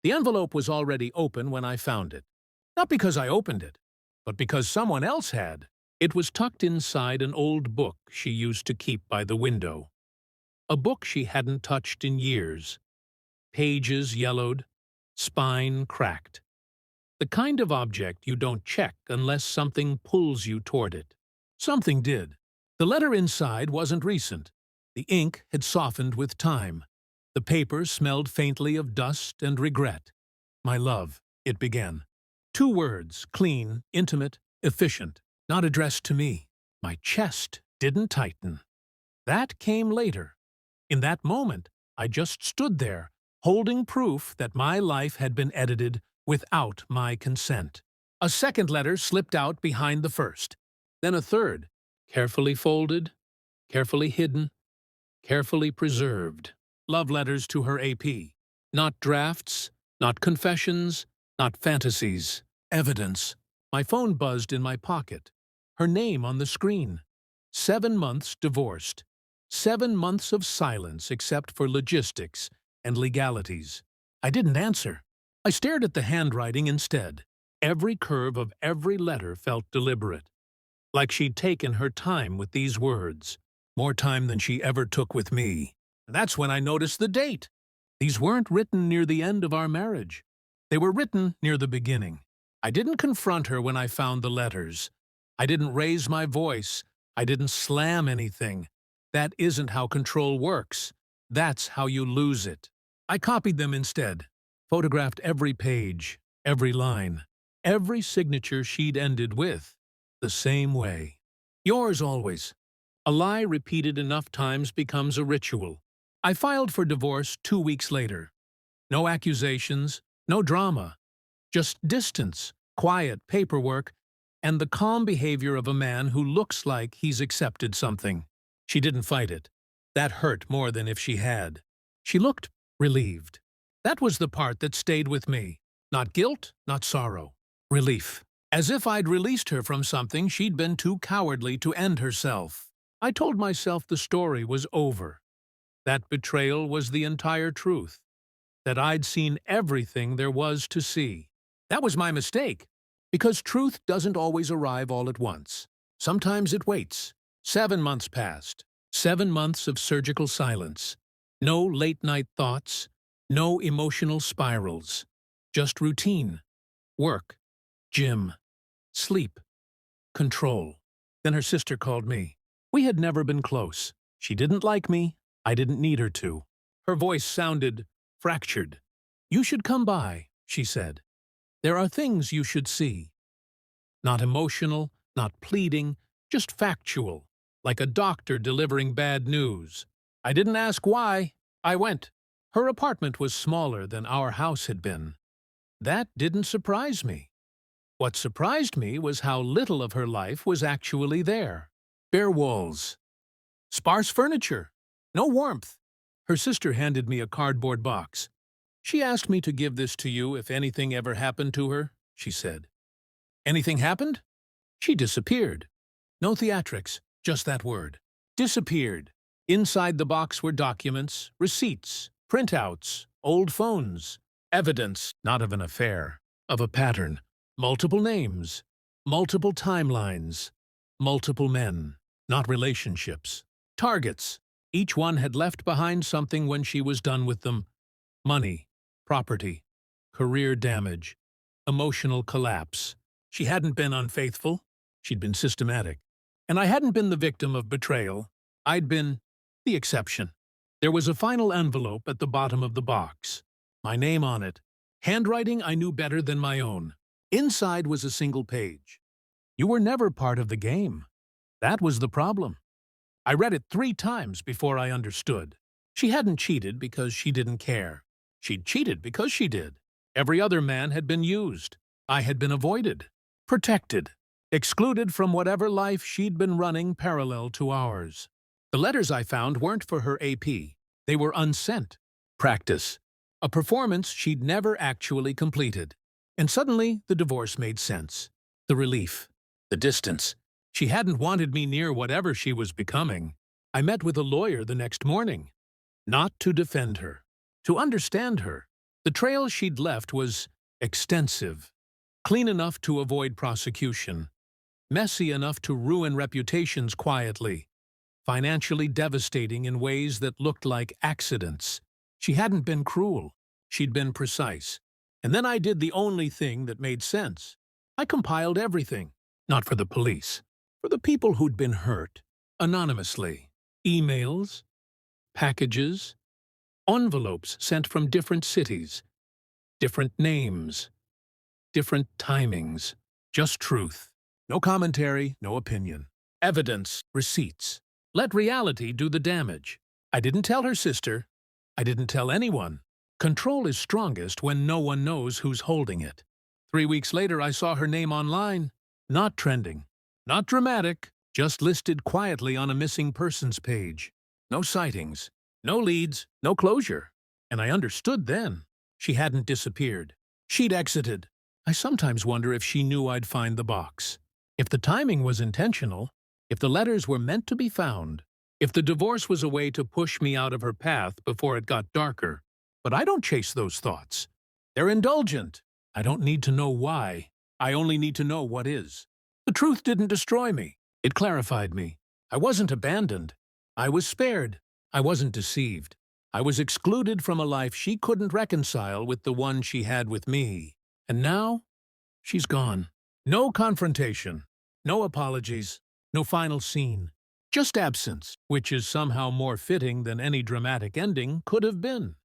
The envelope was already open when I found it. Not because I opened it, but because someone else had. It was tucked inside an old book she used to keep by the window. A book she hadn't touched in years. Pages yellowed, spine cracked. The kind of object you don't check unless something pulls you toward it. Something did. The letter inside wasn't recent. The ink had softened with time. The paper smelled faintly of dust and regret. My love, it began. 2 words, clean, intimate, efficient, not addressed to me. My chest didn't tighten. That came later. In that moment, I just stood there, holding proof that my life had been edited without my consent. A second letter slipped out behind the first. Then a third, carefully folded, carefully hidden, carefully preserved. Love letters to her AP. Not drafts, not confessions, not fantasies. Evidence. My phone buzzed in my pocket. Her name on the screen. 7 months divorced. 7 months of silence except for logistics and legalities. I didn't answer. I stared at the handwriting instead. Every curve of every letter felt deliberate. Like she'd taken her time with these words. More time than she ever took with me. And that's when I noticed the date. These weren't written near the end of our marriage. They were written near the beginning. I didn't confront her when I found the letters. I didn't raise my voice. I didn't slam anything. That isn't how control works. That's how you lose it. I copied them instead. Photographed every page, every line, every signature she'd ended with. The same way. Yours always. A lie repeated enough times becomes a ritual. I filed for divorce 2 weeks later. No accusations, no drama. Just distance, quiet paperwork, and the calm behavior of a man who looks like he's accepted something. She didn't fight it. That hurt more than if she had. She looked relieved. That was the part that stayed with me. Not guilt, not sorrow. Relief. As if I'd released her from something she'd been too cowardly to end herself. I told myself the story was over. That betrayal was the entire truth. That I'd seen everything there was to see. That was my mistake. Because truth doesn't always arrive all at once. Sometimes it waits. 7 months passed. 7 months of surgical silence. No late-night thoughts. No emotional spirals. Just routine. Work. Gym. Sleep. Control. Then her sister called me. We had never been close. She didn't like me. I didn't need her to. Her voice sounded fractured. "You should come by," she said. "There are things you should see." Not emotional, not pleading, just factual, like a doctor delivering bad news. I didn't ask why. I went. Her apartment was smaller than our house had been. That didn't surprise me. What surprised me was how little of her life was actually there. Bare walls. Sparse furniture. No warmth. Her sister handed me a cardboard box. "She asked me to give this to you if anything ever happened to her," she said. Anything happened? She disappeared. No theatrics, just that word. Disappeared. Inside the box were documents, receipts, printouts, old phones. Evidence, not of an affair, of a pattern. Multiple names, multiple timelines, multiple men, not relationships. Targets. Each one had left behind something when she was done with them. Money, property, career damage, emotional collapse. She hadn't been unfaithful. She'd been systematic. And I hadn't been the victim of betrayal. I'd been the exception. There was a final envelope at the bottom of the box. My name on it. Handwriting I knew better than my own. Inside was a single page. "You were never part of the game." That was the problem. I read it 3 times before I understood. She hadn't cheated because she didn't care. She'd cheated because she did. Every other man had been used. I had been avoided, protected, excluded from whatever life she'd been running parallel to ours. The letters I found weren't for her AP. They were unsent. Practice. A performance she'd never actually completed. And suddenly, the divorce made sense. The relief. The distance. She hadn't wanted me near whatever she was becoming. I met with a lawyer the next morning. Not to defend her. To understand her. The trail she'd left was extensive, clean enough to avoid prosecution, messy enough to ruin reputations quietly, financially devastating in ways that looked like accidents. She hadn't been cruel. She'd been precise. And then I did the only thing that made sense. I compiled everything, not for the police, for the people who'd been hurt, anonymously. Emails, packages, envelopes sent from different cities, different names, different timings. Just truth. No commentary, no opinion. Evidence, receipts. Let reality do the damage. I didn't tell her sister. I didn't tell anyone. Control is strongest when no one knows who's holding it. 3 weeks later, I saw her name online. Not trending. Not dramatic. Just listed quietly on a missing persons page. No sightings. No leads. No closure. And I understood then. She hadn't disappeared. She'd exited. I sometimes wonder if she knew I'd find the box. If the timing was intentional, if the letters were meant to be found, if the divorce was a way to push me out of her path before it got darker. But I don't chase those thoughts. They're indulgent. I don't need to know why. I only need to know what is. The truth didn't destroy me. It clarified me. I wasn't abandoned. I was spared. I wasn't deceived. I was excluded from a life she couldn't reconcile with the one she had with me. And now, she's gone. No confrontation. No apologies. No final scene. Just absence, which is somehow more fitting than any dramatic ending could have been.